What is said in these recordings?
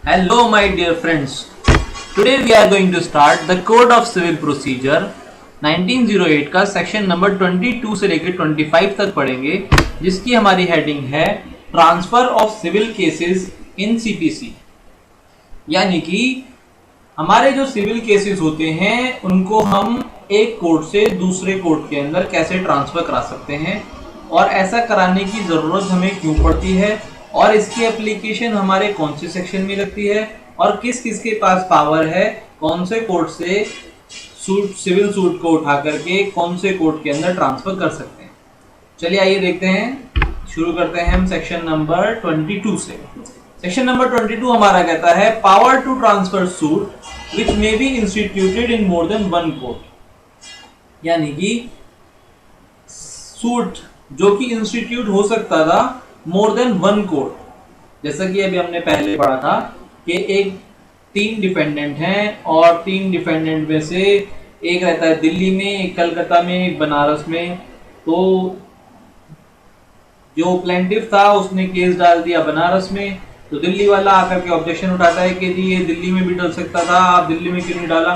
Hello my dear friends. Today we are going to start the Code of Civil Procedure 1908 का section number 22 से लेकर 25 तक पढ़ेंगे, जिसकी हमारी हेडिंग है transfer of civil cases in CPC. यानी कि हमारे जो सिविल केसेस होते हैं उनको हम एक कोर्ट से दूसरे कोर्ट के अंदर कैसे ट्रांसफर करा सकते हैं और ऐसा कराने की ज़रूरत हमें क्यों पड़ती है और इसकी एप्लीकेशन हमारे कौन से सेक्शन में लगती है और किस किस के पास पावर है कौन से कोर्ट से सिविल सूट को उठा करके कौन से कोर्ट के अंदर ट्रांसफर कर सकते हैं। चलिए आइए देखते हैं, शुरू करते हैं हम सेक्शन नंबर 22 से। सेक्शन नंबर 22 हमारा कहता है power to transfer suit which may be instituted in more than one court. यानी कि सूट जो कि इंस्टीट्यूट हो सकता था मोर देन वन कोर्ट। जैसा कि अभी हमने पहले पढ़ा था कि एक 3 डिफेंडेंट हैं और 3 डिफेंडेंट में से एक रहता है दिल्ली में, एक कलकत्ता में, एक बनारस में। तो जो प्लेंटिफ था उसने केस डाल दिया बनारस में, तो दिल्ली वाला आकर के ऑब्जेक्शन उठाता है कि जी ये दिल्ली में भी डल सकता था, आप दिल्ली में क्यों नहीं डाला।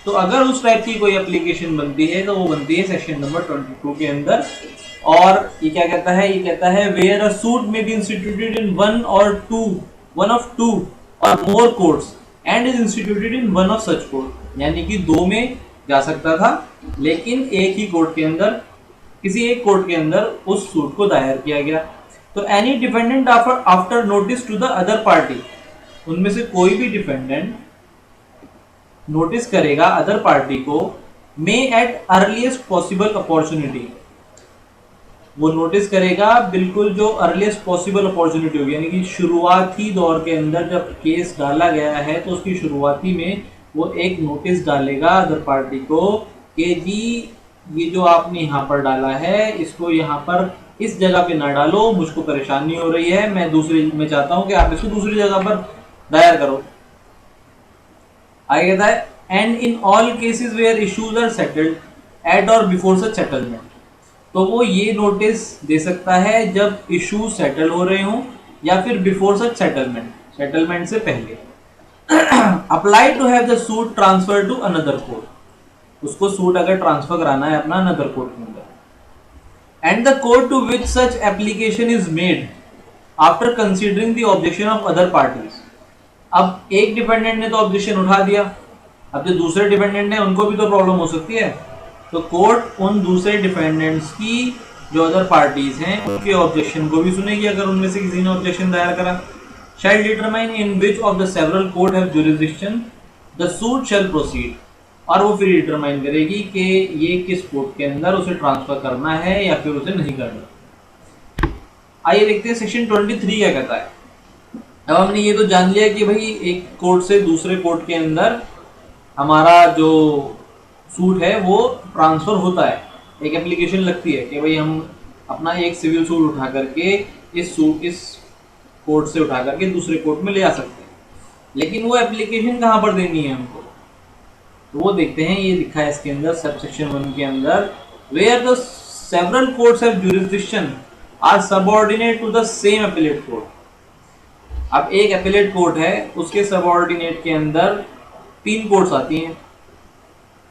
तो अगर उस टाइप की कोई एप्लीकेशन बनती है तो वो बनती है सेक्शन नंबर 22 के अंदर। और ये क्या कहता है, ये कहता है where a suit may be instituted in one of two or more courts and is instituted in one of such court. यानी कि 2 में जा सकता था लेकिन एक ही कोर्ट के अंदर, किसी एक कोर्ट के अंदर उस सूट को दायर किया गया। तो any defendant after notice to the other party, उनमें से कोई भी डिफेंडेंट नोटिस करेगा अदर पार्टी को, may at earliest possible opportunity, वो नोटिस करेगा बिल्कुल जो अर्लीस्ट पॉसिबल अपॉर्चुनिटी होगी। यानी कि शुरुआती दौर के अंदर जब केस डाला गया है तो उसकी शुरुआती में वो एक नोटिस डालेगा अदर पार्टी को कि जी ये जो आपने यहाँ पर डाला है इसको यहाँ पर इस जगह पे ना डालो, मुझको परेशानी हो रही है, मैं चाहता हूँ कि आप इसको दूसरी जगह पर दायर करो। आगे कहता है and in all cases where issues are settled at or before such settlement. तो वो ये नोटिस दे सकता है जब इशू सेटल हो रहे हों या फिर बिफोर सच सेटलमेंट, सेटलमेंट से पहले। Apply to have the suit transfer to another court, उसको सूट अगर ट्रांसफर कराना है अपना अनदर कोर्ट के अंदर। And the court to which such application is made after considering the objection of other parties. अब एक डिपेंडेंट ने तो ऑब्जेक्शन उठा दिया, अब जो दूसरे डिपेंडेंट है उनको भी तो प्रॉब्लम हो सकती है। तो कोर्ट उन दूसरे डिफेंडेंट्स की जो अदर पार्टीज हैं उनके ऑब्जेक्शन को भी सुनेगी अगर उनमें से किसी ने ऑब्जेक्शन दायर करा। Shall determine in which of the several court have jurisdiction the suit shall proceed, और वो फिर डिटरमाइन करेगी कि ये किस कोर्ट के अंदर उसे ट्रांसफर करना है या फिर उसे नहीं करना। आइए देखते हैं सेक्शन 23 क्या कहता है। अब हमने ये तो जान लिया कि भाई एक कोर्ट से दूसरे कोर्ट के अंदर हमारा जो सूट है वो ट्रांसफर होता है, एक एप्लीकेशन लगती है कि भाई हम अपना एक सिविल सूट उठा करके इस कोर्ट से उठा करके दूसरे कोर्ट में ले आ सकते हैं। लेकिन वो एप्लीकेशन कहाँ पर देनी है हमको, तो वो देखते हैं। ये लिखा है इसके अंदर सब सेक्शन 1 के अंदर, where the several courts have jurisdiction are subordinate to the same appellate court. अब एक अपीलेट कोर्ट है, उसके सबऑर्डिनेट के अंदर 3 कोर्ट्स आती हैं।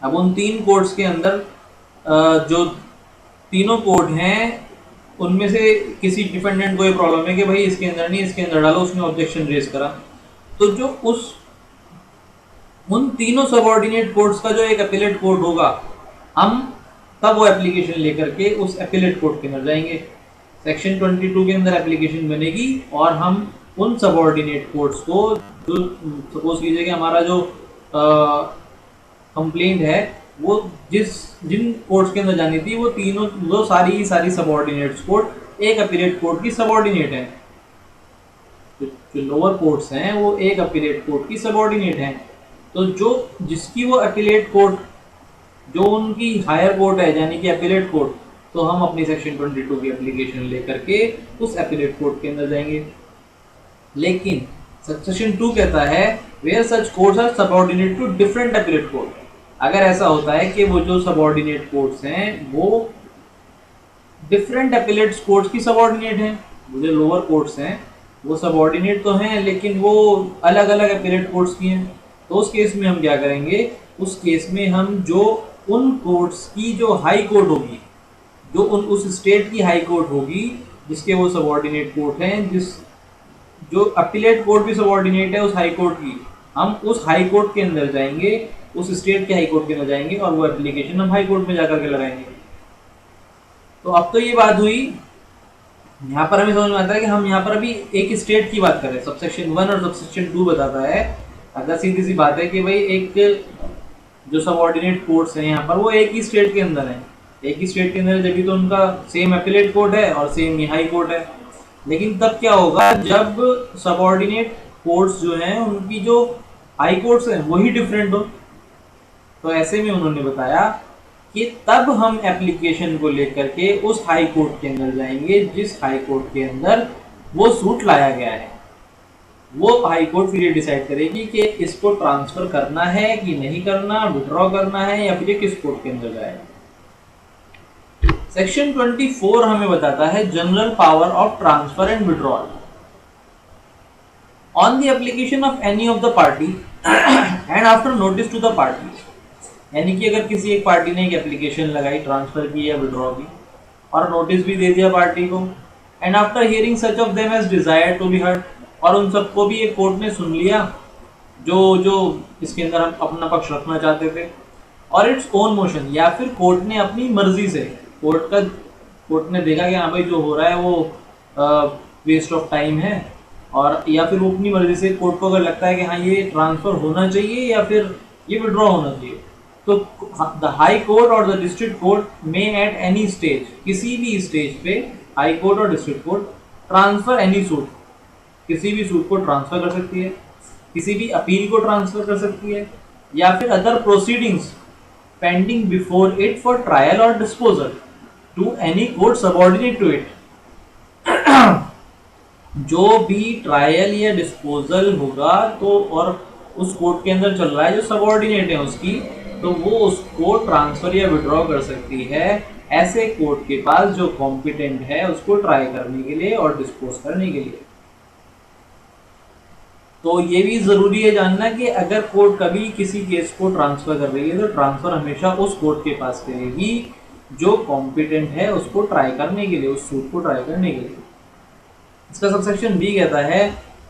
अब उन 3 कोर्ट्स के अंदर जो तीनों कोर्ट हैं उनमें से किसी डिफेंडेंट को ये प्रॉब्लम है कि भाई इसके अंदर नहीं इसके अंदर डालो, उसने ऑब्जेक्शन रेज करा। तो जो उन तीनों सबऑर्डिनेट कोर्ट्स का जो एक अपीलेट कोर्ट होगा, हम तब वो एप्लीकेशन लेकर के उस अपीलेट कोर्ट के अंदर जाएंगे। सेक्शन 22 के अंदर एप्लीकेशन बनेगी और हम उन सबऑर्डिनेट कोर्ट्स को, जो सपोज कीजिए कि हमारा जो कंप्लेंट है वो जिन कोर्ट्स के अंदर जानी थी वो सारी सबऑर्डिनेट्स कोर्ट एक अपीलेट कोर्ट की सबऑर्डिनेट है। जो लोअर कोर्ट्स हैं वो एक अपीलेट कोर्ट की सबऑर्डिनेट हैं। तो जिसकी वो अपीलेट कोर्ट जो उनकी हायर कोर्ट है यानी कि अपीलेट कोर्ट, तो हम अपनी सेक्शन 22 की एप्लीकेशन लेकर के उस अपीलेट कोर्ट के अंदर जाएंगे। लेकिन सेक्शन 2 कहता है where such courts are subordinate to different appellate court. अगर ऐसा होता है कि वो जो सबऑर्डिनेट कोर्ट्स हैं वो डिफरेंट अपीलेट कोर्ट्स की सबऑर्डिनेट हैं, वो जो लोअर कोर्ट्स हैं वो सबऑर्डिनेट तो हैं लेकिन वो अलग अलग अपीलेट कोर्ट्स की हैं। तो उस केस में हम क्या करेंगे, उस केस में हम जो उन कोर्ट्स की जो हाई कोर्ट होगी, जो उस स्टेट की हाई कोर्ट होगी जिसके वो सबऑर्डिनेट कोर्ट हैं, जिस जो अपीलेट कोर्ट भी सबऑर्डिनेट है उस हाई कोर्ट की, हम उस हाई कोर्ट के अंदर जाएंगे, उस स्टेट के हाई कोर्ट के अंदर जाएंगे और वो एप्लीकेशन हम हाई कोर्ट में जाकर के लगाएंगे। तो अब तो ये बात हुई, यहाँ पर हमें समझ में आता है कि हम यहाँ पर अभी एक स्टेट की बात करें। सबसेक्शन 1 और सबसेक्शन 2 बताता है, अगर सीधी सी बात है कि भाई एक जो सबऑर्डिनेट कोर्ट्स हैं यहाँ पर वो एक ही स्टेट के अंदर है, एक ही स्टेट के अंदर है, जब भी तो उनका सेम अपीलेट कोर्ट है और सेम हाई कोर्ट है। लेकिन तब क्या होगा जब सबऑर्डिनेट कोर्ट्स जो हैं उनकी जो हाई कोर्ट्स हैं वही डिफरेंट हो। तो ऐसे में उन्होंने बताया कि तब हम एप्लीकेशन को लेकर के उस हाई कोर्ट के अंदर जाएंगे जिस हाई कोर्ट के अंदर वो सूट लाया गया है। वो हाई कोर्ट फिर ये डिसाइड करेगी कि इसको ट्रांसफर करना है कि नहीं करना, विड्रॉ करना है या फिर ये किस कोर्ट के अंदर जाएगा। सेक्शन 24 हमें बताता है general power of transfer and withdrawal on the application of any of the party and after notice to the party. यानी कि अगर किसी एक पार्टी ने एक एप्लीकेशन लगाई ट्रांसफर की या विड्रॉ की और नोटिस भी दे दिया पार्टी को, and after hearing such of them as desired to be heard, और उन सबको भी एक कोर्ट ने सुन लिया जो जो इसके अंदर हम अपना पक्ष रखना चाहते थे, और इट्स ओन मोशन, या फिर कोर्ट ने अपनी मर्जी से, कोर्ट ने देखा कि हाँ भाई जो हो रहा है वो वेस्ट ऑफ टाइम है, और या फिर वो अपनी मर्जी से कोर्ट को अगर लगता है कि हाँ ये ट्रांसफर होना चाहिए या फिर ये विड्रॉ होना चाहिए, तो द हाई कोर्ट और द डिस्ट्रिक्ट कोर्ट में एट एनी स्टेज, किसी भी स्टेज पे हाई कोर्ट और district court transfer any suit, किसी भी सूट को ट्रांसफर कर सकती है, किसी भी अपील को ट्रांसफर कर सकती है, या फिर other proceedings pending before it for trial or disposal to any court subordinate to it. जो भी ट्रायल या डिस्पोजल होगा तो और उस कोर्ट के अंदर चल रहा है जो सबऑर्डिनेट है उसकी, तो वो उसको ट्रांसफर या विड्रॉ कर सकती है ऐसे कोर्ट के पास जो कॉम्पिटेंट है उसको ट्राई करने के लिए और डिस्पोज करने के लिए। तो ये भी जरूरी है जानना कि अगर कोर्ट कभी किसी केस को ट्रांसफर कर रही है तो ट्रांसफर हमेशा उस कोर्ट के पास करेगी जो कॉम्पिटेंट है उसको ट्राई करने के लिए, उस सूट को ट्राई करने के लिए। इसका सबसेक्शन बी कहता है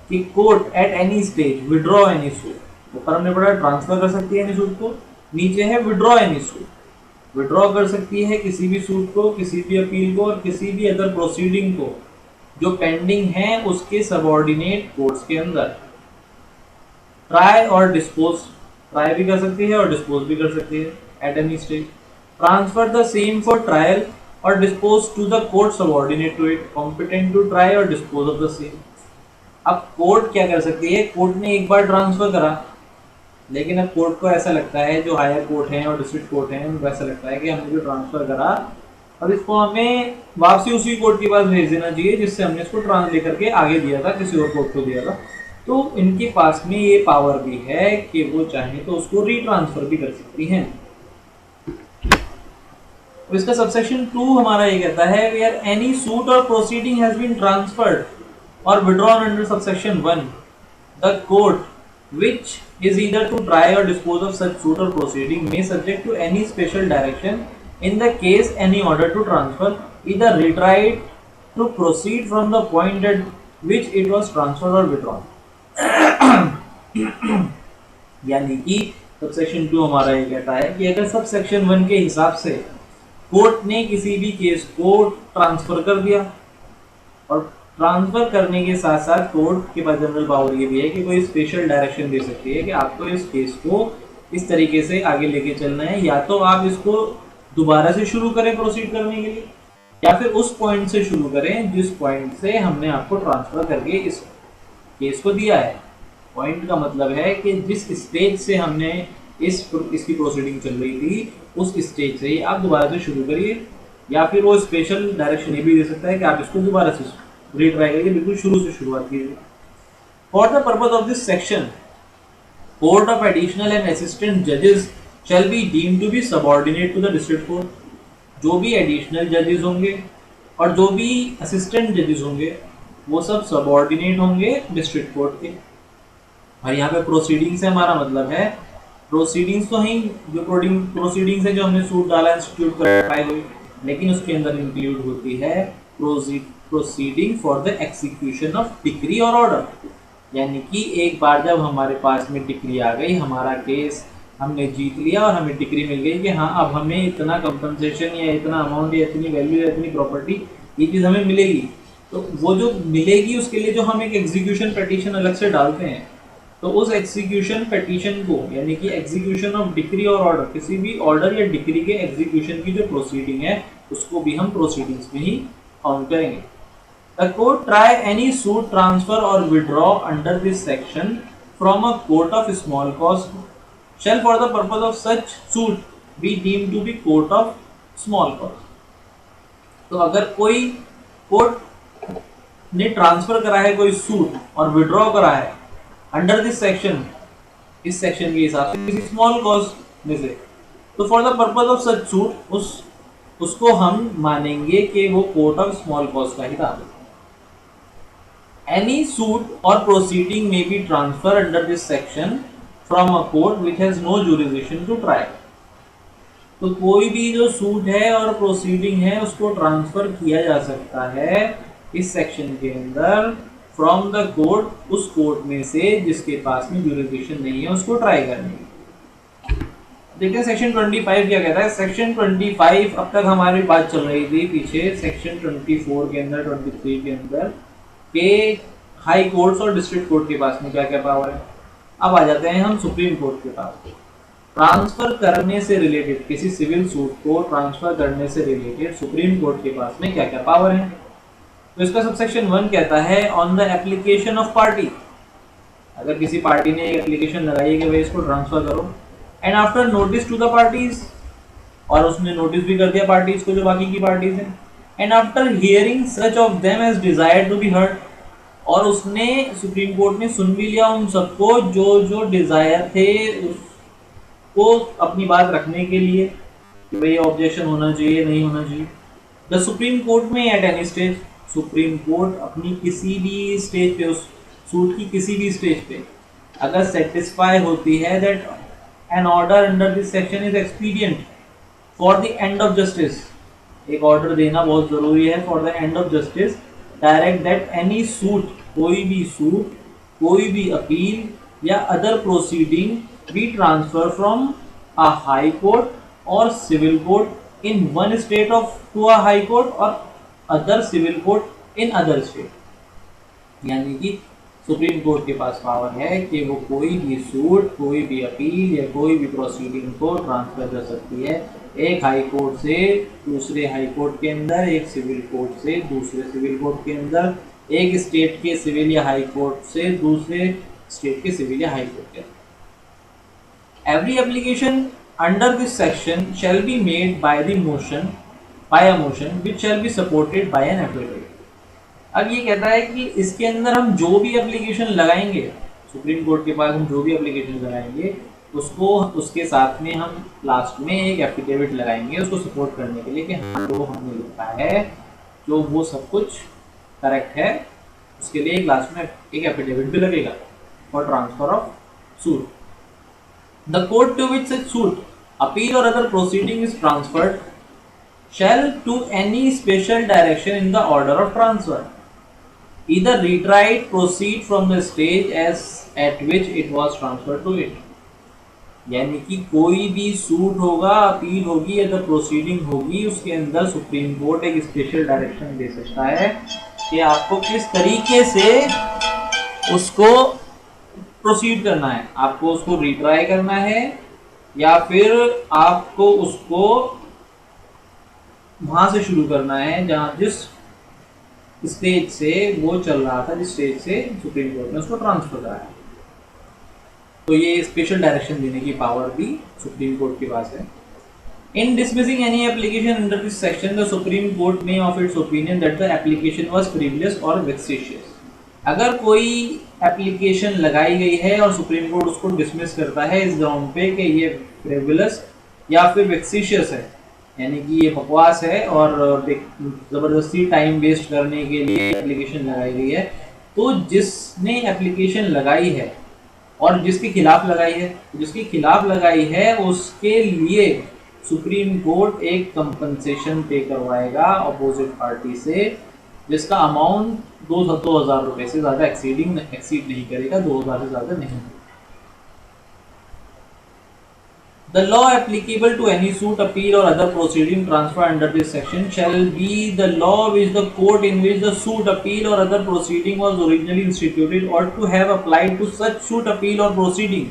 कि court at any stage withdraw any suit. ऊपर हमने पढ़ा ट्रांसफर कर सकती है एनी सूट को, नीचे है विड्रॉ एनी सूट। विड्रॉ कर सकती है किसी भी सूट को, किसी भी अपील को और किसी भी अदर प्रोसीडिंग को जो पेंडिंग है उसके सबऑर्डिनेट कोर्ट्स के अंदर। ट्राई और डिस्पोज, ट्राई भी कर सकती है और डिस्पोज भी कर सकती है at any stage. Transfer the same for trial or dispose to the court subordinate to it competent to try or dispose of the same. अब कोर्ट क्या कर सकती है, कोर्ट ने एक बार ट्रांसफर करा, लेकिन अब कोर्ट को ऐसा लगता है, जो हायर कोर्ट है और डिस्ट्रिक्ट कोर्ट है उनको ऐसा लगता है कि हमने जो ट्रांसफर करा अब इसको हमें वापसी उसी कोर्ट के पास भेज देना चाहिए जिससे हमने इसको ट्रांसफर करके आगे दिया था, किसी और कोर्ट को दिया था। तो इनके पास में ये पावर भी है कि वो चाहे तो उसको रीट्रांसफर भी कर सकती हैं। तो इसका सबसेक्शन 2 हमारा ये कहता है वेयर एनी सूट और प्रोसीडिंग हैज बीन ट्रांसफर्ड और withdrawn under subsection 1 the court which is either to try or dispose of such suit or proceeding may subject to any special direction in the case any order to transfer either retried to proceed from the point at which it was transferred or withdrawn। यानी कि subsection 2 हमारा ये कहता है कि अगर subsection 1 के हिसाब से कोर्ट ने किसी भी केस को ट्रांसफर कर दिया और ट्रांसफर करने के साथ साथ कोर्ट के पास जनरल पावर ये भी है कि कोई स्पेशल डायरेक्शन दे सकती है कि आपको इस केस को इस तरीके से आगे लेके चलना है, या तो आप इसको दोबारा से शुरू करें प्रोसीड करने के लिए या फिर उस पॉइंट से शुरू करें जिस पॉइंट से हमने आपको ट्रांसफर करके इस केस को दिया है। पॉइंट का मतलब है कि जिस स्टेज से हमने इसकी प्रोसीडिंग चल रही थी उस स्टेज से ही आप दोबारा से शुरू करिए, या फिर वो स्पेशल डायरेक्शन ये भी दे सकता है कि आप इसको दोबारा से रीट्राई करिए, बिल्कुल शुरू से शुरुआत कीजिए। For the purpose of this section court of additional and assistant जजेस shall be deemed to be subordinate to the district court. जो भी एडिशनल जजेस होंगे और जो भी असिस्टेंट जजेस होंगे वो सब सबऑर्डिनेट होंगे डिस्ट्रिक्ट कोर्ट के। और यहाँ पे प्रोसीडिंग से हमारा मतलब है, प्रोसीडिंग्स तो हैं जो प्रोसीडिंग्स है जो हमने सूट डाला इंस्टीट्यूट करवाए हुए, लेकिन उसके अंदर इंक्लूड होती है proceeding for the execution of decree और ऑर्डर। यानी कि एक बार जब हमारे पास में डिक्री आ गई, हमारा केस हमने जीत लिया और हमें डिक्री मिल गई कि हाँ अब हमें इतना कंपनसेशन या इतना अमाउंट या इतनी वैल्यू या इतनी प्रॉपर्टी ये चीज़ हमें मिलेगी, तो वो जो मिलेगी उसके लिए जो हम एक एग्जीक्यूशन पिटीशन अलग से डालते हैं, तो उस एग्जीक्यूशन पिटीशन को यानी कि एग्जीक्यूशन ऑफ डिक्री और ऑर्डर, किसी भी ऑर्डर या डिक्री के एग्जीक्यूशन की जो प्रोसीडिंग है उसको भी हम प्रोसीडिंग्स में ही काउंट करेंगे। The court try any suit, transfer or withdraw under this section from a court of small cause shall for the purpose of such suit be deemed to be court of small cause। तो अगर कोई court ने transfer करा है कोई suit और withdraw करा है अंडर दिस सेक्शन, इस सेक्शन के हिसाब से किसी स्मॉल कॉज में से, तो for the purpose of such suit उसको हम मानेंगे कि वो कोर्ट ऑफ स्मॉल कॉज का ही था। Any suit or proceeding may be transferred under this section from a court which has no jurisdiction to try। तो कोई भी जो सूट है और प्रोसीडिंग है उसको ट्रांसफर किया जा सकता है इस सेक्शन के अंदर फ्रॉम द कोर्ट, उस कोर्ट में से जिसके पास में जुरिसडिक्शन नहीं है उसको ट्राई करने की। देखते हैं सेक्शन 25 क्या कहता है। सेक्शन 25 अब तक हमारी बात चल रही थी पीछे सेक्शन 24 के अंदर, 23 के अंदर के हाई कोर्ट्स और डिस्ट्रिक्ट कोर्ट के पास में क्या क्या पावर है। अब आ जाते हैं हम सुप्रीम कोर्ट के पास। ट्रांसफर करने से रिलेटेड, किसी सिविल सूट को ट्रांसफर करने से रिलेटेड सुप्रीम कोर्ट के पास में क्या क्या पावर है। तो इसका सबसेक्शन 1 कहता है on the application of party, अगर किसी पार्टी ने एक एप्लीकेशन लगाई है कि भाई इसको ट्रांसफर करो, and after notice to the parties, और उसने नोटिस भी कर दिया पार्टीज को जो बाकी की पार्टीज हैं, and after hearing such of them as desired to be heard, और उसने सुप्रीम कोर्ट ने सुन भी लिया उन सबको जो जो डिजायर थे उसको अपनी बात रखने के लिए कि भाई ऑब्जेक्शन होना चाहिए नहीं होना चाहिए। द सुप्रीम कोर्ट में eight any stage, supreme court अपनी किसी भी स्टेज पे, उस सूट की किसी भी स्टेज पे अगर सेटिस्फाई होती है that an order under this section is expedient for the end of justice, एक ऑर्डर देना बहुत जरूरी है for the end of justice, direct that any suit, कोई भी सूट, कोई भी अपील या other proceeding be transfer from a high court or civil court in one state of to a high court or other civil court in other state. यानी कि supreme court के पास power है कि वो कोई भी सूट, कोई भी अपील या कोई भी प्रोसीडिंग को ट्रांसफर कर सकती है एक हाई कोर्ट से दूसरे हाई कोर्ट के अंदर, एक सिविल कोर्ट से दूसरे सिविल कोर्ट के अंदर, एक स्टेट के सिविल या हाई कोर्ट से दूसरे स्टेट के सिविल या हाई कोर्ट के अंदर। Every application under this section shall be made by the motion, by a motion which shall be supported by an affidavit. अब ये कहता है कि इसके अंदर हम जो भी एप्लीकेशन लगाएंगे, सुप्रीम कोर्ट के पास हम जो भी एप्लीकेशन लगाएंगे उसको, उसके साथ में हम लास्ट में एक एफिडेविट लगाएंगे उसको सपोर्ट करने के लिए कि हाँ जो हमने लिखा है जो वो सब कुछ करेक्ट है, उसके लिए एक लास्ट में एक एफिडेविट भी लगेगा for transfer of suit. The court to which such suit, appeal or other proceeding is transferred shall to any special direction in the order of transfer either retried proceed from the stage as at which it was transferred to it। यानी कि कोई भी suit होगा, appeal होगी या तो proceeding होगी, उसके अंदर सुप्रीम कोर्ट एक स्पेशल डायरेक्शन दे सकता है कि आपको किस तरीके से उसको प्रोसीड करना है, आपको उसको रिट्राई करना है या फिर आपको उसको वहां से शुरू करना है जहां जिस स्टेज से वो चल रहा था, जिस स्टेज से सुप्रीम कोर्ट ने उसको ट्रांसफर कराया। तो ये स्पेशल डायरेक्शन देने की पावर भी सुप्रीम कोर्ट के पास है। In dismissing any application under this section the supreme court may of its opinion that the application was frivolous or vexatious. अगर कोई एप्लीकेशन लगाई गई है और सुप्रीम कोर्ट उसको डिसमिस करता है इस ग्राउंड पे कि ये फ्रिवलेस या फिर वेक्सिशियस है, यानी कि ये बकवास है और ज़बरदस्ती टाइम वेस्ट करने के लिए एप्लीकेशन लगाई गई है। तो जिसने एप्लीकेशन लगाई है और जिसके खिलाफ लगाई है, उसके लिए सुप्रीम कोर्ट एक कंपनसेशन पे करवाएगा अपोजिट पार्टी से, जिसका अमाउंट 2,000 रुपए से ज़्यादा एक्सीड नहीं करेगा, 2,000 से ज़्यादा नहीं। The law applicable to any suit, appeal or other proceeding transferred under this section shall be the law which the court in which the suit, appeal or other proceeding was originally instituted or to have applied to such suit, appeal or proceeding।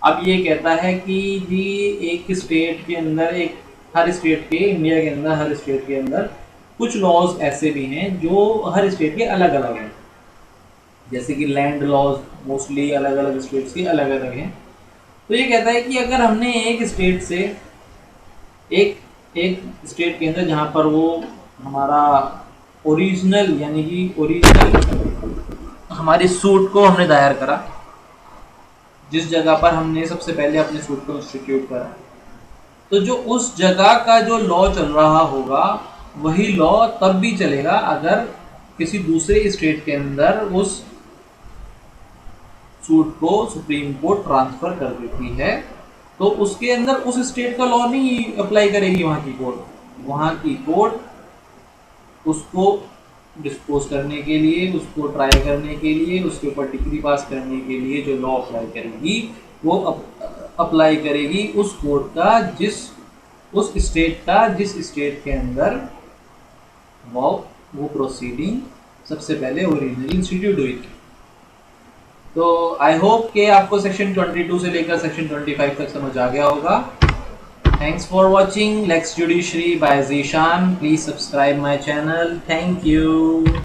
अब ये कहता है कि जी एक state के अंदर India के अंदर हर स्टेट के अंदर कुछ लॉज ऐसे भी हैं जो हर स्टेट के अलग अलग हैं, जैसे कि लैंड लॉज मोस्टली अलग अलग स्टेट्स के अलग अलग हैं। तो ये कहता है कि अगर हमने एक स्टेट से एक स्टेट के अंदर जहाँ पर वो हमारा ओरिजिनल यानी कि हमारे सूट को हमने दायर करा, जिस जगह पर हमने सबसे पहले अपने सूट को इंस्टीट्यूट करा, तो जो उस जगह का जो लॉ चल रहा होगा वही लॉ तब भी चलेगा अगर किसी दूसरे स्टेट के अंदर उस सूट को सुप्रीम कोर्ट ट्रांसफर कर देती है, तो उसके अंदर उस स्टेट का लॉ नहीं अप्लाई करेगी वहाँ की कोर्ट उसको डिस्पोज करने के लिए, उसको ट्राई करने के लिए, उसके ऊपर डिग्री पास करने के लिए जो लॉ अप्लाई करेगी वो अप्लाई करेगी उस कोर्ट का जिस स्टेट के अंदर वो प्रोसीडिंग सबसे पहले ओरिजिनली इंस्टीट्यूट हुई थी। तो आई होप कि आपको सेक्शन 22 से लेकर सेक्शन 25 तक समझ आ गया होगा। Thanks for watching Lex Judiciary by Zishan. Please subscribe my channel. Thank you.